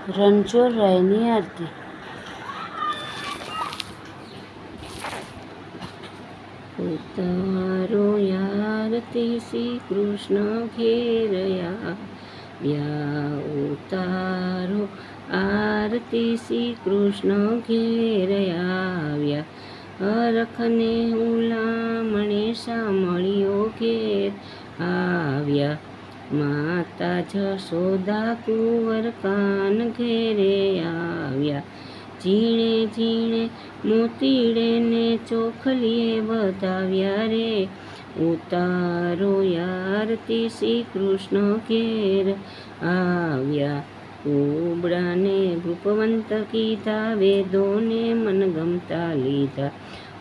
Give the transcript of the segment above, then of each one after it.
રણછોડરાયની આરતી. ઉતારો આરતી શ્રી કૃષ્ણ ઘેર આવ્યા. ઉતારો આરતી શ્રી કૃષ્ણ ઘેર આવ્યા. હરખને હુલામણે સાંભળ્યો ઘેર આવ્યા. માતા જશોદા કુંવર કાન ઘેરે આવ્યા. ઝીણે ઝીણે મોતીડે ને ચોખલીએ વધાવ્યા રે. ઉતારો આરતી શ્રી કૃષ્ણ ઘેર આવ્યા. કુબડાને ભૂપવંત કીધા, વેદોને મનગમતા લીધા.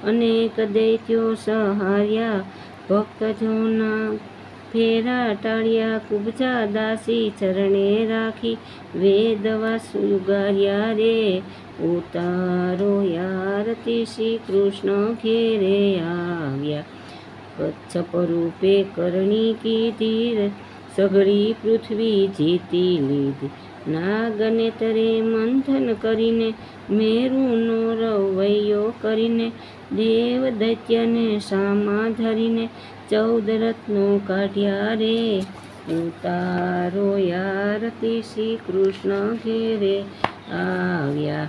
અનેક દૈત્યો સહાર્યા, ભક્તજોના ફેરા ટાળ્યા. કુબજા દાસી ચરણે રાખી, વેદવા સુગાર્યા રે. ઉતારો આરતી શ્રી કૃષ્ણ ઘેરે આવ્યા. કચ્છપ રૂપે કરણી કીધી, સઘળી પૃથ્વી જીતી લીધી. નાગને તરે મંથન કરીને, મેરુનો રવૈયો કરીને, દેવ દૈત્યને સામા ધરીને, 14 રત્નો કાઢ્યા રે. ઉતારો આરતી શ્રી કૃષ્ણ ઘેરે આવ્યા.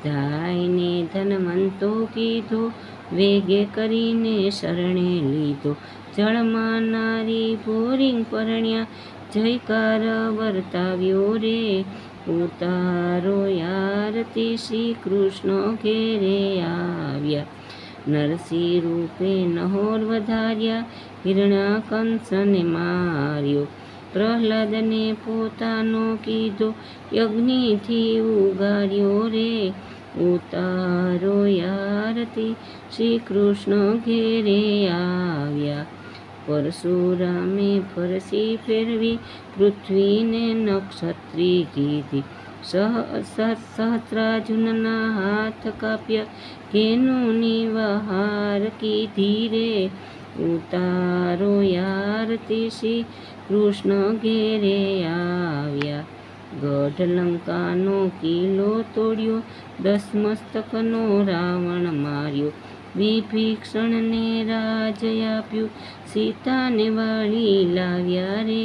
ધાઈને ધનવંતો કીધો, વેગે કરીને શરણે લીધો. જળમાં નારી બોરિંગ પરણ્યા, જયકાર વર્તાવ્યો રે. ઉતારો આરતી શ્રી કૃષ્ણ ઘેરે આવ્યા. નરસિંહ રૂપે નહોર વધાર્યા, હિરણ્યકંસને માર્યો. પ્રહલાદને પોતાનો કીધો, યજ્ઞથી ઉગાર્યો રે. ઉતારો આરતી શ્રી કૃષ્ણ ઘેરે આવ્યા. પરશુરામે ફરસી ફેરવી, પૃથ્વીને નક્ષત્રી કીધી. સહસ્રાર્જુનના હાથ કાપ્યા, ધેનુની વહાર કીધી રે. ઉતારો આરતી શ્રી કૃષ્ણ ઘેરે આવ્યા. ગઢ લંકાનો કિલ્લો તોડ્યો, 10 મસ્તકનો રાવણ માર્યો. વિભીષણને રાજ આપ્યું, સીતાને વાળી લાવ્યા રે.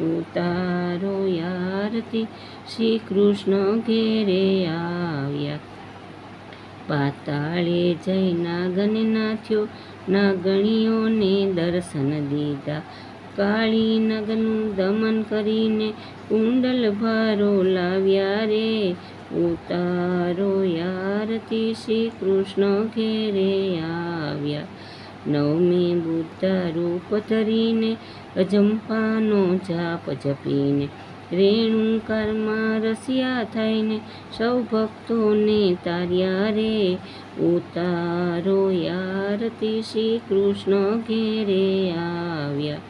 ઉતારો આરતી શ્રી કૃષ્ણ ઘેરે આવ્યા. પાતાળે જઈ નાગને નાથ્યો, નાગણીઓને દર્શન દીધા. કાળી નાગનું દમન કરીને, કુંડલ ભારો લાવ્યા રે. ઉતારો આરતી શ્રી કૃષ્ણ ઘેરે આવ્યા. 9મી બુદ્ધા રૂપ ધરીને, અજંપાનો જાપ જપીને, રેણુકારમાં રસિયા થઈને, સૌ ભક્તોને તાર્યા રે. ઉતારો આરતી શ્રી કૃષ્ણ ઘેરે આવ્યા.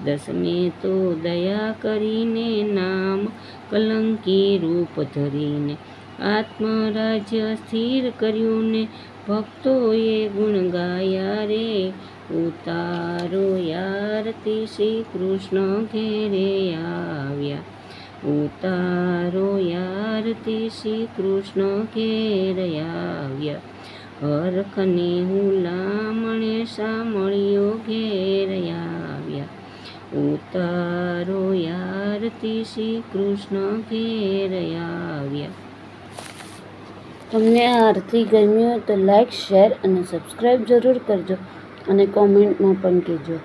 10મે તો દયા કરીને, નામ કલંકી રૂપ ધરીને, આત્મરાજ્ય સ્થિર કર્યું ને, ભક્તોએ ગુણ ગાયા રે. ઉતારો આરતી શ્રી કૃષ્ણ ઘેરે આવ્યા. ઉતારો આરતી શ્રી કૃષ્ણ ઘેર આવ્યા. હરખને હુલામણે સાંભળ્યો ઘેર આવ્યા. ઉતારો આરતી શ્રી કૃષ્ણ ઘેર આવ્યા. તમને આ આરતી ગમી હોય તો લાઈક, શેર અને સબસ્ક્રાઈબ જરૂર કરજો અને કોમેન્ટમાં પણ કહેજો.